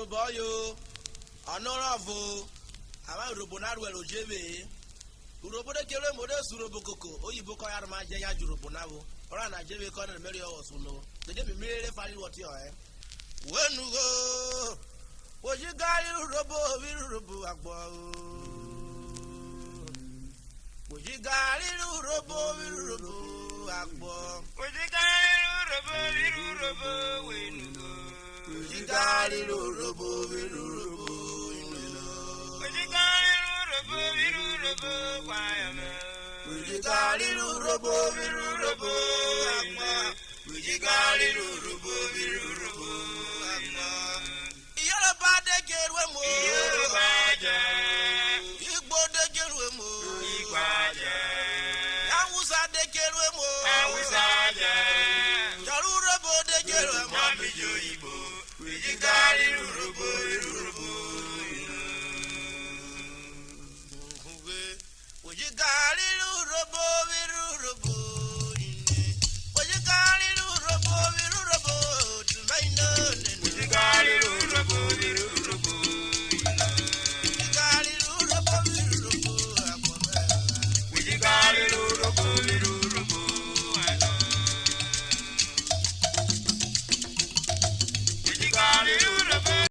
boyo honorable ama urobo na ruelo jebe urobo de kele mo de surobo koko oyibo ko yar ma je ya jurobo na wo ora na jebe ko na meri o suno de mi mirere fari woti o wenu go oji gari urobo bi urobo agbo oji gari urobo bi urobo agbo oji gari urobo bi urobo wenu go oji gari urobo bi urobo Gari